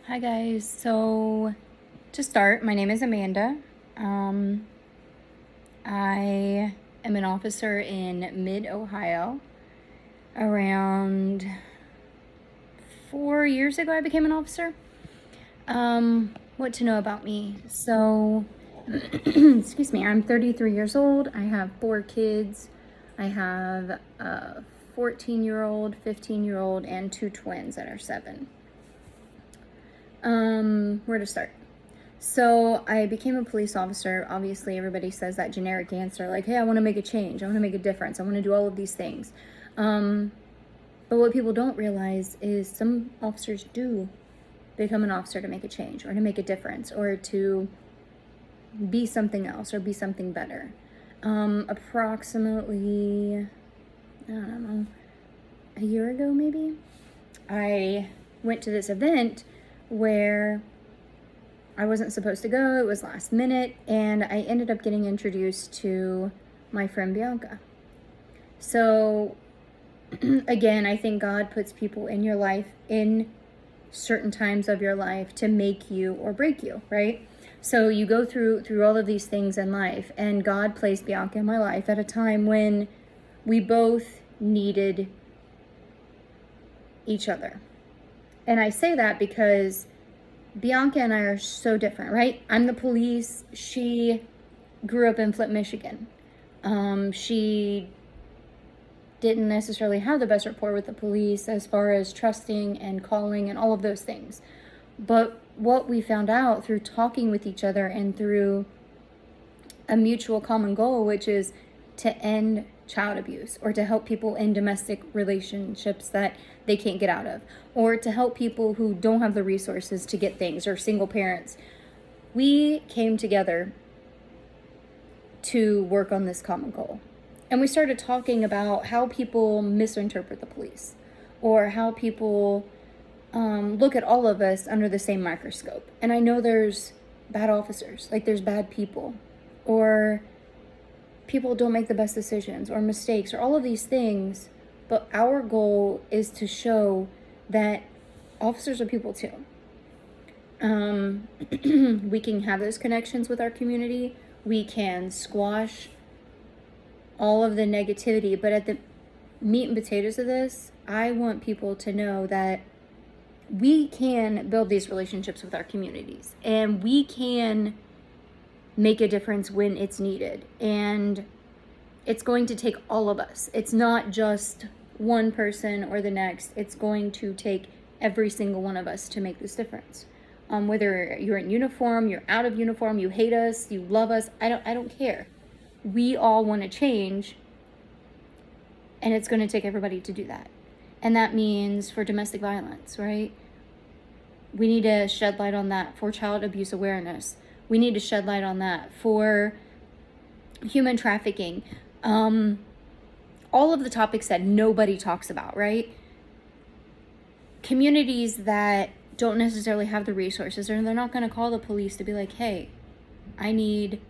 Hi guys. So to start, my name is Amanda. I am an officer in mid-Ohio. Around 4 years ago, I became an officer. What to know about me? So, excuse me, I'm 33 years old. I have 4 kids. I have a 14-year-old, 15-year-old, and 2 twins that are 7. Where to start? So I became a police officer. Obviously, everybody says that generic answer, like, hey, I want to make a change. I want to make a difference. I want to do all of these things. But what people don't realize is some officers do become an officer to make a change or to make a difference or to be something else or be something better. Approximately, I don't know, a year ago maybe, I went to this event where I wasn't supposed to go. It was last minute, and I ended up getting introduced to my friend Bianca. So again, I think God puts people in your life in certain times of your life to make you or break you, right? So you go through all of these things in life, and God placed Bianca in my life at a time when we both needed each other. And I say that because Bianca and I are so different, right? I'm the police. She grew up in Flint, Michigan. She didn't necessarily have the best rapport with the police as far as trusting and calling and all of those things. But what we found out through talking with each other and through a mutual common goal, which is to end child abuse or to help people in domestic relationships that they can't get out of, or to help people who don't have the resources to get things, or single parents. We came together to work on this common goal. And we started talking about how people misinterpret the police, or how people look at all of us under the same microscope. And I know there's bad officers, like there's bad people, or people don't make the best decisions, or mistakes, or all of these things. But our goal is to show that officers are people too. We can have those connections with our community. We can squash all of the negativity. But at the meat and potatoes of this, I want people to know that we can build these relationships with our communities, and we can make a difference when it's needed. And it's going to take all of us. It's not just one person or the next. It's going to take every single one of us to make this difference. Whether you're in uniform, you're out of uniform, you hate us, you love us, I don't care. We all want to change, and it's going to take everybody to do that. And that means for domestic violence, right? We need to shed light on that. For child abuse awareness, we need to shed light on that. For human trafficking, all of the topics that nobody talks about, right? Communities that don't necessarily have the resources, or they're not going to call the police to be like, hey, I need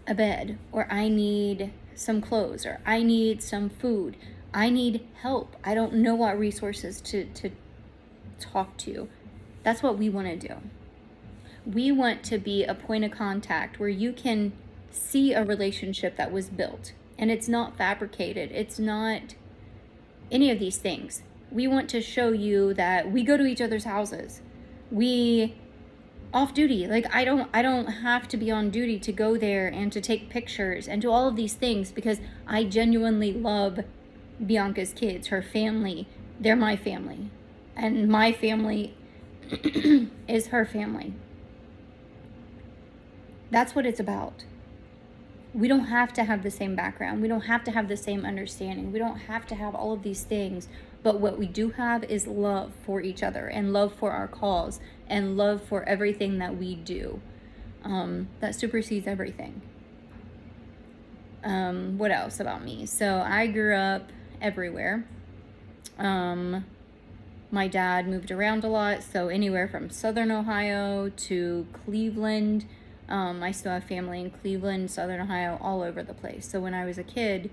a bed, or I need some clothes, or I need some food, I need help, I don't know what resources to talk to. That's what we want to do. We want to be a point of contact where you can see a relationship that was built, and it's not fabricated, it's not any of these things. We want to show you that we go to each other's houses. We off duty, like I don't have to be on duty to go there and to take pictures and do all of these things, because I genuinely love Bianca's kids, her family. They're my family, and my family is her family. That's what it's about. We don't have to have the same background. We don't have to have the same understanding. We don't have to have all of these things. But what we do have is love for each other, and love for our cause, and love for everything that we do. That supersedes everything. What else about me? So I grew up everywhere. My dad moved around a lot, so anywhere from Southern Ohio to Cleveland. I still have family in Cleveland, Southern Ohio, all over the place. So when I was a kid,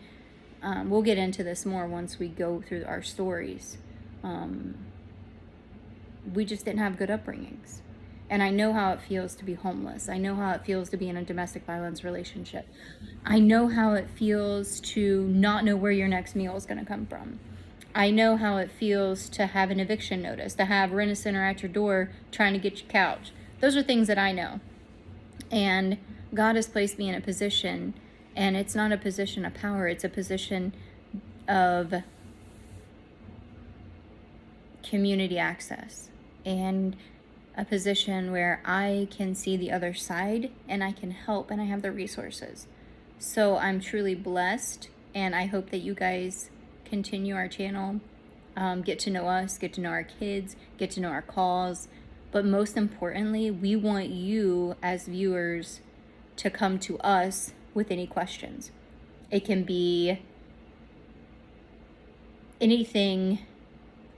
we'll get into this more once we go through our stories. we just didn't have good upbringings. And I know how it feels to be homeless. I know how it feels to be in a domestic violence relationship. I know how it feels to not know where your next meal is going to come from. I know how it feels to have an eviction notice, to have Rent-A-Center at your door trying to get your couch. Those are things that I know. And God has placed me in a position, and it's not a position of power, it's a position of community access, and a position where I can see the other side and I can help, and I have the resources. So I'm truly blessed, and I hope that you guys continue our channel, get to know us, get to know our kids, get to know our cause. But most importantly, we want you as viewers to come to us with any questions. It can be anything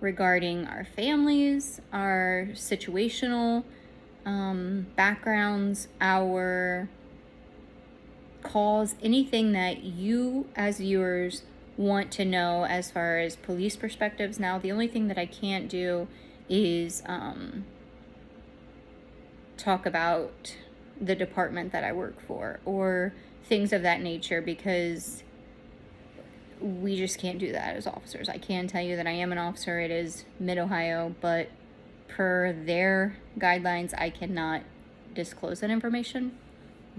regarding our families, our situational backgrounds, our cause, anything that you as viewers want to know as far as police perspectives. Now, the only thing that I can't do is talk about the department that I work for or things of that nature, because we just can't do that as officers. I can tell you that I am an officer. It is Mid-Ohio, but per their guidelines, I cannot disclose that information.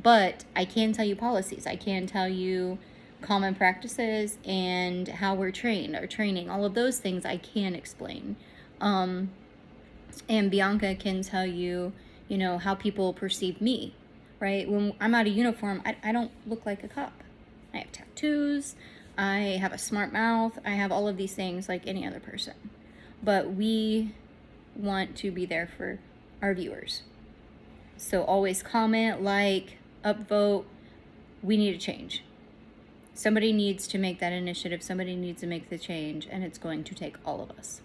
But I can tell you policies. I can tell you common practices and how we're trained, our training, all of those things I can explain. And Bianca can tell you, you know, how people perceive me, right? When I'm out of uniform, I don't look like a cop. I have tattoos, I have a smart mouth, I have all of these things like any other person. But we want to be there for our viewers. So always comment, like, upvote. We need a change. Somebody needs to make that initiative. Somebody needs to make the change, and it's going to take all of us.